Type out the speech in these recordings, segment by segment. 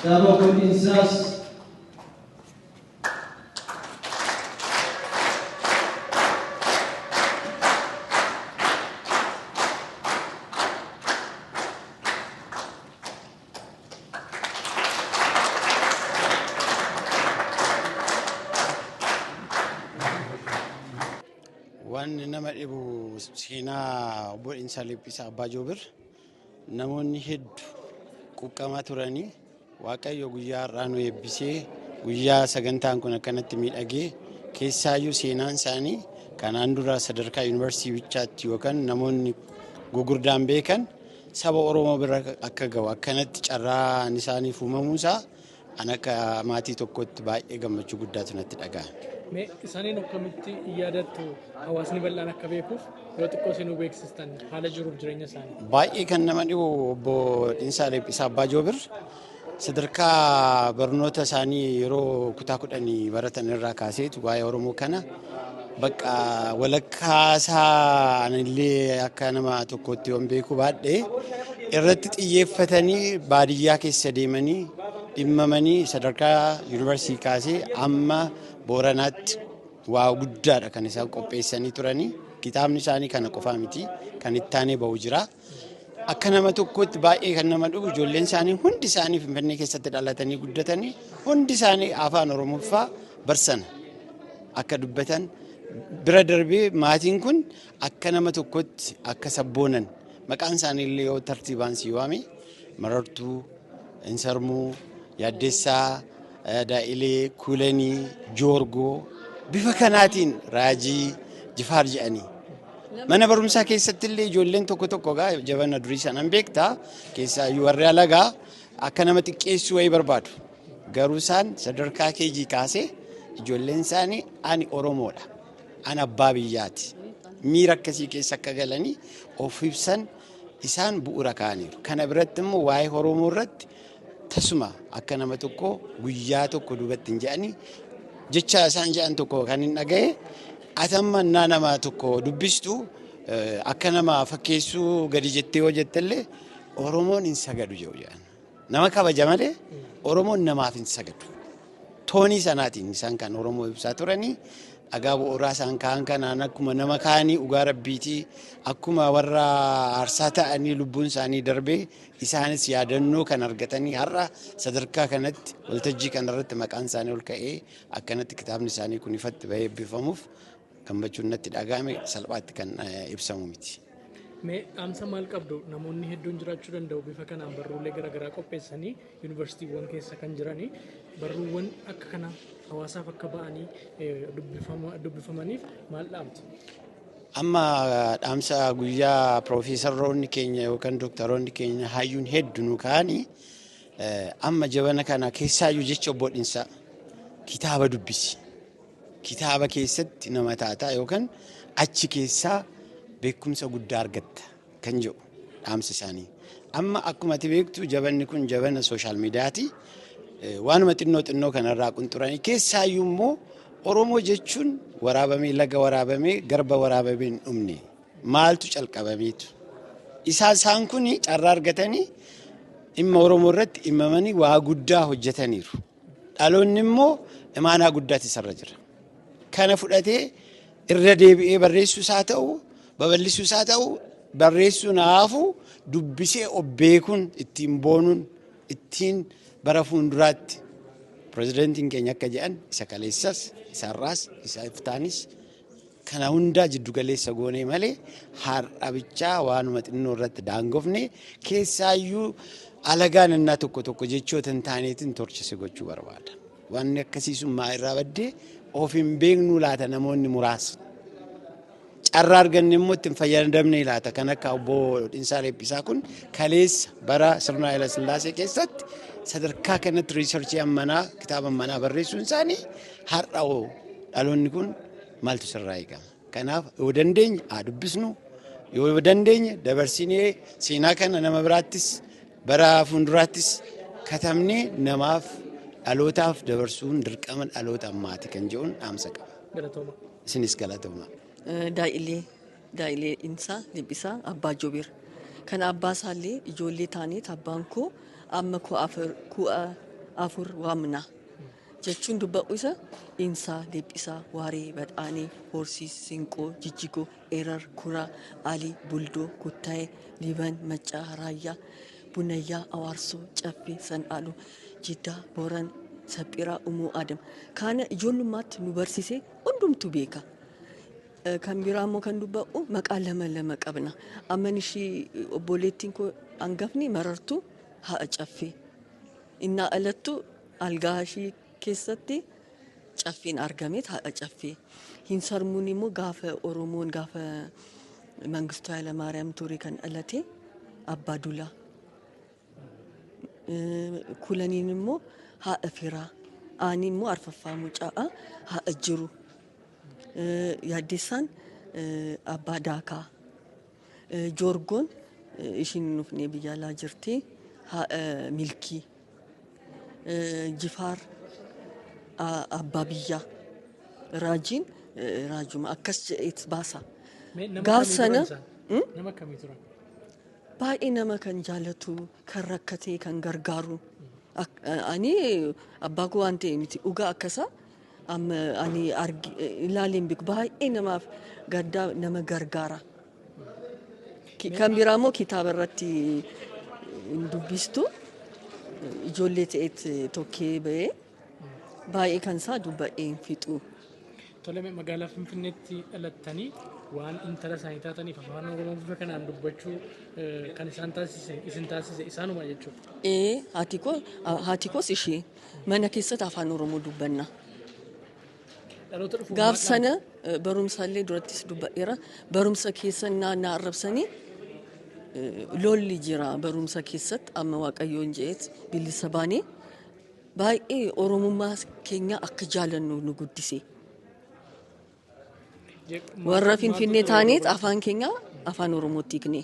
Dabo Insas. Waan nama dhibu seenaa obbo Dhiinsaa Leephisaa Abbaa Joobir namoonni hedduu quqqamaa turanii Waaqayyo guyyaa har'aa nu eebbisee guyyaa sagantaan kun akkanatti miidhagee keessaayyuu seenaan isaanii kanaan dura sadarkaa yuunivarsiitii bichaatti yookaan namoonni gugurdaan beekan saba Oromoo bira akka gahu akkanatti carraan isaaniif uumamuusaa an akka maatii tokkotti baay'ee gammachuu guddaatu natti dhaga'ame. Mee isaaniin akkamitti yaadattu hawaasni bal'aan akka beekuuf yoo xiqqoo isin beeksistan haala jiruuf jireenya isaanii? Baay'ee kan nama dhibu obbo Dhiinsaa Leephisaa Abbaa Joobir sadarkaa barnoota isaanii yeroo kutaa 10 baratan irraa kaaseetu waa'ee Oromoo kana bakka walakkaasaa illee akka nama tokkotti waan beeku baadhee irratti xiyyeeffatanii baadiyyaa keessa deemanii dhimmamanii sadarkaa yuunivarsiitii kaasee amma Booranaatti waa guddaadha kan isaan qopheessanii turanii kitaabni isaanii kana qofaa miti kan ittaanee ba'u jira. Akka nama tokkotti baay'ee kan nama dhufu ijoolleen isaanii hundi isaanii Finfinnee keessatti dhalatanii guddatanii hundi isaanii afaan Oromoffaa barsan akka dubbatan bira darbee maatiin kun akka nama tokkotti akka sabboonan maqaan isaanii illee yoo tartiibaan si waame Marartuu, Insarmuu, Yaaddeessaa, Daa'ilee, Kuulanii, Joorgoo bifa kanaatiin Raajii, Jifaar jedhanii mana barumsaa keessatti illee ijoolleen tokko gaa jabana durii sanan beektaa keessaa warri alagaa akka nama xiqqeessuu wayii barbaadu garuu isaan sadarkaa keejii kaasee ijoolleen isaanii ani Oromoodha ani abbaa biyyaati miira akkasii keessa akka galanii of ibsan isaan bu'uura kaa'aniiru. Kana biratti immoo waa'ee Oromoo irratti tasuma akka nama tokko guyyaa tokko duubatti hin jedhanii jecha isaan jedhan tokko kan hin dhaga'e atamma nama tokko dubbistu akka nama fakkeessuu gadi jettee yoo jettellee Oromoon hin sagadu jedhan. Nama kabaja malee Oromoon namaaf hin sagadu. Toonii sanaatiin isaan kan Oromoo ibsaa turanii dhagaa bu'uuraa isaan kaan kanaan akkuma nama kaanii dhugaa rabbiitii akkuma warra aarsaa ta'anii lubbuun isaanii darbee isaanis yaadannoo kan argatanii har'a sadarkaa kanatti waltajjii kanarratti maqaan isaanii ol ka'ee akkanatti kitaabni isaanii kun ifatti bahee eebbifamuuf gammachuun natti dhaga'ame salphaatti kan ibsamu miti. Mee dhaamsa maal qabdu namoonni hedduun jiraachuu danda'u bifa kanaan barruulee garaagaraa qopheessanii yuunivarsiitiiwwan keessa kan jiranii barruuwwan akka kana hawaasaaf akka ba'anii dubbifamaniif maal dhaamtu? Amma dhaamsa guyyaa piroofeesaroonni keenya yookaan dooktaroonni keenya hayyuun hedduu ka'anii amma jabana kana keessaayyuu jecha obbo Dhiinsaa kitaaba dubbisi. Kitaaba keessatti nama taataa yookaan achi keessaa beekumsa guddaa argatta kan jedhu dhaamsa isaanii. Amma akkuma ati beektu jabanni kun jabana sooshaal miidiyaati. Waanuma xinnoo kanarraa qunxuranii keessaayyuu immoo Oromoo jechuun waraabamee laga waraabamee garba waraabamee hin dhumne maaltu calqabameetu. Isaan kun carraa argatanii dhimma Oromoo irratti himmamanii waa guddaa hojjetaniiru. Dhaloonni immoo imaanaa guddaati isarra jira. Kana fudhatee irra deebi'ee barreessuus haa ta'u babal'isuus haa ta'u barreessuun haafu dubbisee obbeekuun ittiin boonuun ittiin bara fuulduraatti pirezidaantiin keenya akka jedhan isa kaleessas isa har'aas isa iftaanis kana hundaa jiddu galeessa goonee malee har'a bichaa waanuma xinnoo irratti daangofne keessaayyuu alagaan innaa tokko jechoota hin taaneetiin torchise gochuu barbaada. Wanni akkasiisummaa irraa baddee of hin beeknu laata namoonni muraasni. Carraa arganne immoo ittiin fayyadamne laata kan akka obbo Dhiinsaa Leephisaa kun kaleessa bara sirna Haayila Sillaasee keessatti sadarkaa kanatti riisarchii ammanaa kitaaba ammanaa barreessuun isaanii har'a dhaloonni kun maaltu sirraa eegama. Kanaaf yoo dandeenye haa dubbisnu yoo dandeenye dabarsinee seenaa kana nama biraattis bara fuulduraattis katabnee namaaf dhalootaaf dabarsuun dirqama dhaloota ammaati kan jedhuun dhaamsa qaba. Galatooma. Isinis galatooma. Daa'ilee Dhiinsaa Leephisaa Abbaa Joobir kan abbaa isaallee ijoollee taaneet abbaan koo amma afur waamna. Jechuun dubba'u isa Insaa, Deebbisaa, Waaree, Badhaanee, Horsiis, Sinqoo, Jijjigoo, Erar, Kuraa, Alii, Buldoo, Kuttaayee, Liban, Maccaa, Raayyaa, Bunayyaa, Awaarsoo, Caffee, San'aaluu, Jiddaa, Booran, Saphiraa, Umuu, Adam. Kana ijoollummaatti nu barsiisee hundumtu beeka. Kan biraa immoo kan dubba'u maqaa lama qabna. Amman ishii obboleettiin koo hangafni Marartuu ha'a Caffee. Innaa alattu algaa ishii keessatti Caffeen argameet ha'a Caffee. Hin sarmuun immoo gaafa Oromoon gaafa Mangistuu Hayilamaariyaam ture kan dhalate Abbaa Dulaa. Kulaniin immoo ha'a Firaa. Aani immoo Arfaffaa Mucaa ha'a Jiru. Yaaddessaan Abbaa Daakaa. Joorgoon ishiin nufnee biyya alaa jirti ha'a Milkii. Jifaar Abbaa Biyyaa. Raajiin Raajuma akkas jedheet baasa. Gaaf sana nama akkamii turan? baay'ee nama kan jaalatu, kan rakkatee, kan gargaaru. Ani abbaa koo waan ta'e miti dhugaa akkasa ani ilaaleen beeku baay'ee namaaf gaddaa nama gargaara. Kan biraa immoo kitaaba irratti dubbistu ijoollee ta'eet tokkee ba'ee baay'ee kan isaa dubba'ee hin fixu. Tole magaalaa Finfinneetti dhalattanii waan intala isaanii taataniif afaan Oromoo bifa kanaan dubbachuu kan isaan taasise isaanuma jechuudha. Haati koos ishee mana keessatti afaan Oromoo dubbanna. Dhaloota dhufu Gaaf sana barumsaallee durattis dubba'eera. Barumsa keessa naannaa arrabsanii lolli jira barumsa keessatti amma Waaqayyoon jedheet bilisa baanee baay'ee Oromummaa keenya akka jaalannu nu guddise. Warra Finfinnee taaneet afaan keenya afaan Oromootti hiikne.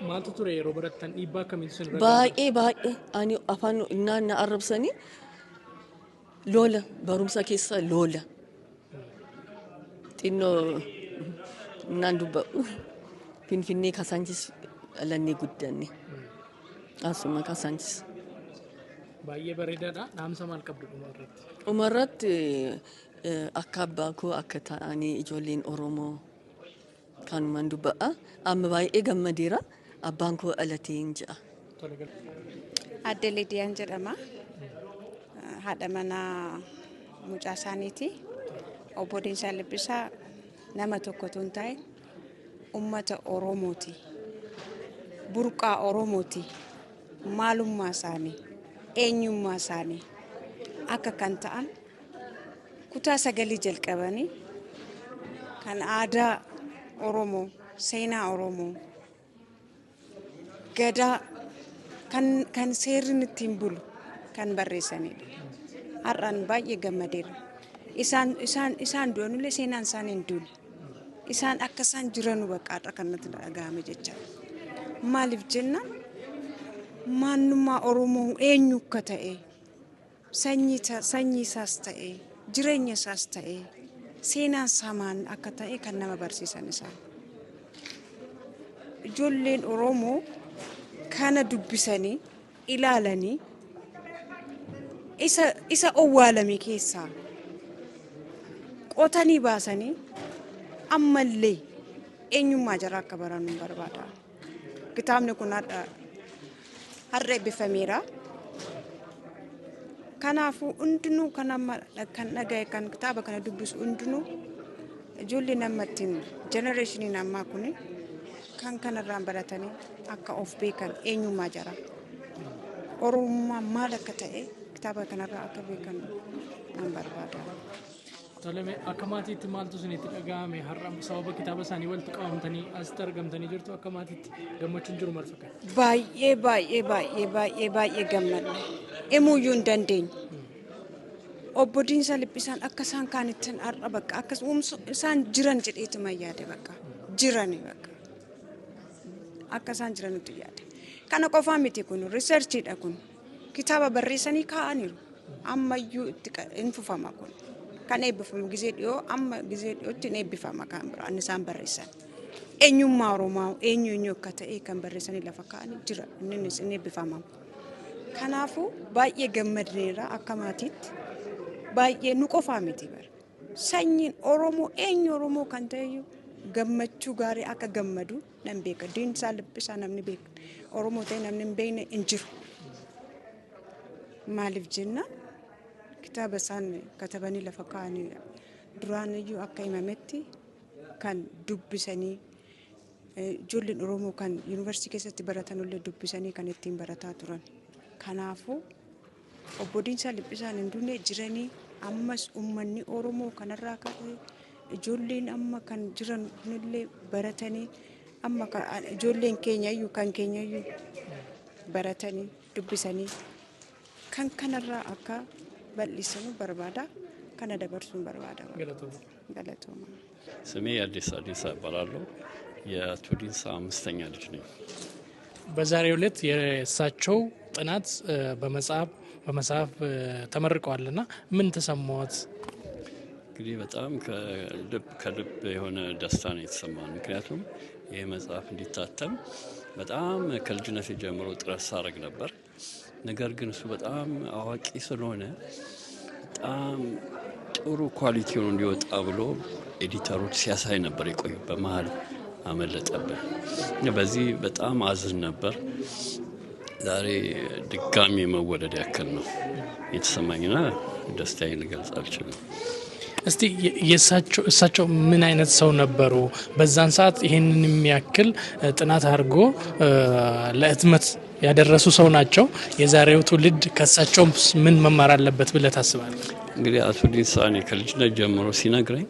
Maaltu ture yeroo barattan dhiibbaa akkamiitu sin irra Baay'ee ani afaan naannaa arrabsanii lola barumsa keessa lola. Xinnoo naan dubba'u Finfinnee Kasaanchis alannee guddanne. Asuma Kasaanchis. baay'ee bareedaadha. Dhaamsa maal qabdu dhumarratti? Dhumarratti akka abbaa koo akka ta'anii ijoolleen Oromoo kanumaan dubba'a. Amma baay'ee gammadeera. Abbaan koo dhalatee hin ja'a. Adde Lidiyaan jedhama. Haadha manaa mucaa isaaniiti. Obbo Diinsaa Libbisaa nama tokkotu hin taane uummata Oromooti. Burqaa Oromooti. Maalummaa isaanii, eenyummaa isaanii akka kan ta'an kutaa 9 jalqabanii kan aadaa Oromoo, seenaa Oromoo, gadaa kan seerri ittiin bulu kan barreessanidha. Har'aan baay'ee gammadeera. Isaan du'anullee seenaan isaanii hin duune. Isaan akka isaan jiranu bakka har'a kanatti dhagahame jecha. Maaliif jennaan maalummaa Oromoo eenyu akka ta'e sanyii isaas ta'e jireenya isaas ta'e seenaan samaan akka ta'e kan nama barsiisan isaan. Ijoolleen Oromoo kana dubbisanii ilaalanii isa owwaalame keessaa qotanii baasanii ammallee eenyummaa jaraa akka baran barbaada. Kitaabni kun har'a eebbifameera. Kanaafuu hundinuu kan dhagaye kan kitaaba kana dubbisu hundinuu ijoolleen ammattiin jenereeshiniin ammaa kun kan kanarraan baratanii akka of beekan eenyummaa jara. Oromummaa maal akka ta'e kitaaba kanarraa akka beekan nan barbaada. Toleme akka maatiitti maaltu isinitti dhagahame har'a sababa kitaaba isaanii walitti qabamtanii asitti argamtanii jirtu akka maatiitti gammachuun jiru maal fakkaata? Baay'ee gammadne. Himuuyyuu hin dandeenye. Obbo Diinsaa Libbisaan akka isaan kaanittiin har'a bakka akka isaan jiran jedheetuma yaade bakka jirani bakka akka isaan jiranitti yaade. Kana qofaa miti kun riisarchiidha kun kitaaba barreessanii kaa'aniiru ammayyuu itti hin fufama kun. Kan eebbifamu gizee dhiyoo amma gizee dhiyootti hin eebbifama kan biraan isaan barreessan. Eenyummaa Oromoo eenyu akka ta'e kan barreessanii lafa kaa'anii jira innis hin eebbifama. Kanaafuu baay'ee gammadneerra akka maatiitti baay'ee nu qofaa miti bara. Sanyiin Oromoo eenyu Oromoo kan ta'e gammachuu gaarii akka gammadu nan beeka. Diinsaa Liphisaa namni beeka. Oromoo ta'e namni hin beekne hin jiru. Maaliif jenna kitaaba isaan katabanii lafa kaa'anii duraan iyyuu akka himametti kan dubbisanii ijoolleen Oromoo kan yuunivarsiitii keessatti baratanullee dubbisanii kan ittiin barataa turan. Kanaafuu obbo Diinsaa Liphisaan hin duune jiranii ammas uummanni Oromoo kanarraa ka'ee ijoolleen amma kan jiranillee baratanii amma ijoolleen keenyayyuu kan keenyayyuu baratanii dubbisanii kan kanarraa akka bal'isanu barbaada kana dabarsuun barbaada. ገለቶማ ስሜ አዲስ እባላለሁ። የአቶ ዲንሳ አምስተኛ ልጅ ነኝ። በዛሬው ዕለት የእሳቸው ጥናት በመጽሐፍ ተመርቀዋልና ምን ተሰማዎት? እንግዲህ በጣም ከልብ የሆነ ደስታ ነው የተሰማን። ምክንያቱም ይህ መጽሐፍ እንዲታተም በጣም ከልጅነት ጀምሮ ጥረት ሳደርግ ነበር። ነገር ግን እሱ በጣም አዋቂ ስለሆነ በጣም ጥሩ ኳሊቲ ሆኖ እንዲወጣ ብሎ ኤዲተሮች ሲያሳይ ነበር የቆዩ። በመሃል አመለጠብን። በዚህ በጣም አዝን ነበር። ዛሬ ድጋሚ መወደድ ያክል ነው የተሰማኝና ደስታዬን ልገልጽ አልችልም። እስቲ እሳቸው ምን አይነት ሰው ነበሩ? በዛን ሰዓት ይሄንን የሚያክል ጥናት አድርጎ ለህትመት ያደረሱ ሰው ናቸው። የዛሬው ትውልድ ከሳቸው ምን መማር አለበት ብለህ ታስባለህ? እንግዲህ አቶ ዲንሳ ከልጅነት ጀምሮ ሲነግረኝ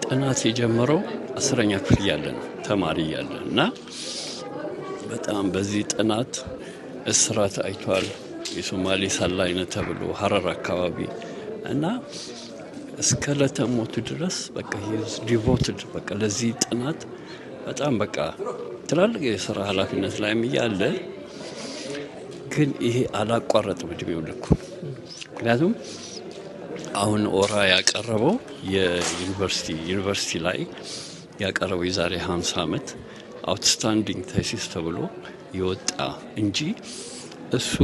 ጥናት የጀመረው 10ኛ ክፍል ያለ ነው ተማሪ ያለ እና በጣም በዚህ ጥናት እስራት አይቷል። የሶማሌ ሰላይነት ተብሎ ሐረር አካባቢ እና እስከ ለተሞቱ ድረስ በቃ ሂዝ ዲቮትድ በቃ ለዚህ ጥናት በጣም በቃ ትላልቅ የሥራ ኃላፊነት ላይ ያለ ግን ይሄ አላቋረጠም እድሜው ልኩ። ምክንያቱም አሁን ኦራ ያቀረበው የዩኒቨርሲቲ ላይ ያቀረበው የዛሬ 50 ዓመት አውትስታንዲንግ ቴሲስ ተብሎ ይወጣ እንጂ እሱ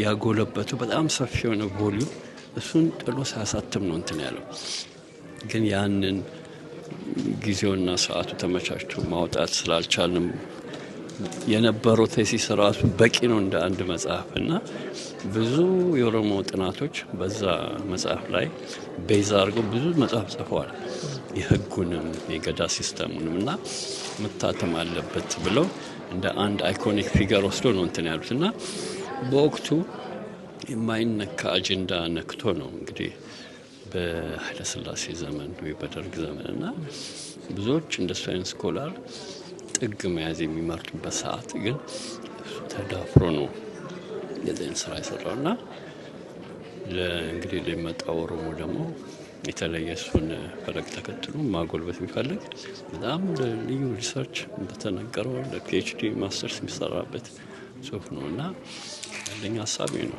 ያጎለበቱ በጣም ሰፊ የሆነ ቮሊዩም እሱን ጥሎ ሳያሳትም ነው እንትን ያለው። ግን ያንን ጊዜውና ሰዓቱ ተመቻችቶ ማውጣት ስላልቻልንም የነበረው ቴሲስ ራሱ በቂ ነው እንደ አንድ መጽሐፍና ብዙ የኦሮሞ ጥናቶች በዛ መጽሐፍ ላይ ቤዝ አድርገው ብዙ መጽሐፍ ጽፈዋል። የህጉንም የገዳ ሲስተሙንም እና መታተም አለበት ብለው እንደ አንድ አይኮኒክ ፊገር ወስዶ ነው እንትን ያሉትና በወቅቱ የማይነካ አጀንዳ ነክቶ ነው እንግዲህ በኃይለ ሥላሴ ዘመን ወይ በደርግ ዘመንና ብዙዎች እንደ ሳይንስ ስኮላር ጥግ መያዝ የሚመርጡበት ሰዓት ግን እሱ ተዳፍሮ ነው የዘን ስራ ይሰራውና ለእንግዲህ ለመጣው ኦሮሞ ደግሞ የተለየ እሱን ፈለግ ተከትሎ ማጎልበት የሚፈልግ በጣም ልዩ ሪሰርች በተነገረው ለፒኤችዲ ማስተርስ የሚሰራበት ጽሁፍ ነውና ያለኝ ሐሳብ ነው።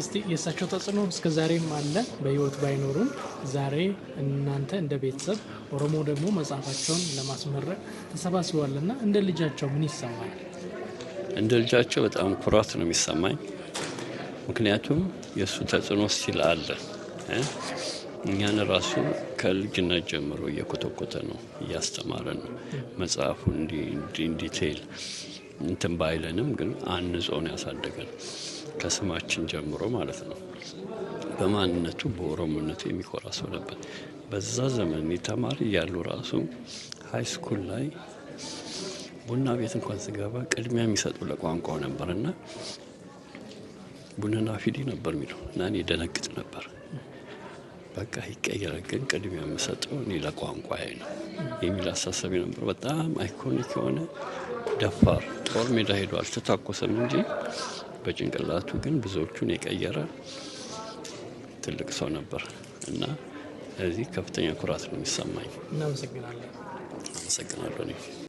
እስቲ የሳቸው ተጽዕኖ እስከ ዛሬም አለ በህይወት ባይኖሩም ዛሬ እናንተ እንደ ቤተሰብ ኦሮሞ ደግሞ መጽሐፋቸውን ለማስመረቅ ተሰባስበዋልና እንደ ልጃቸው ምን ይሰማል? እንደ ልጃቸው በጣም ኩራት ነው የሚሰማኝ። ምክንያቱም የሱ ተጽዕኖ ሲል አለ እኛን ራሱ ከልጅነት ጀምሮ እየኮተኮተ ነው እያስተማረ ነው። መጽሐፉ ዲቴል እንትን ባይለንም ግን አንጾን ያሳደገን ከስማችን ጀምሮ ማለት ነው። በማንነቱ በኦሮሞነቱ የሚኮራ ሰው ነበር። በዛ ዘመን ተማሪ ያሉ ራሱ ሃይ ስኩል ላይ ቡና ቤት እንኳን ሲገባ ቅድሚያ የሚሰጡ ለቋንቋው ነበርና ቡናና ፊዲ ነበር የሚለው እና እኔ ደነግጥ ነበር። በቃ ይቀየር ግን ቅድሚያ የምሰጠው እኔ ለቋንቋዬ ነው የሚል አሳሰብ ነበር። በጣም አይኮኒክ የሆነ ደፋር ጦር ሜዳ ሄዶ አልተታኮሰም እንጂ በጭንቅላቱ ግን ብዙዎቹን የቀየረ ትልቅ ሰው ነበር እና እዚህ ከፍተኛ ኩራት ነው የሚሰማኝ። እናመሰግናለን። አመሰግናለሁ።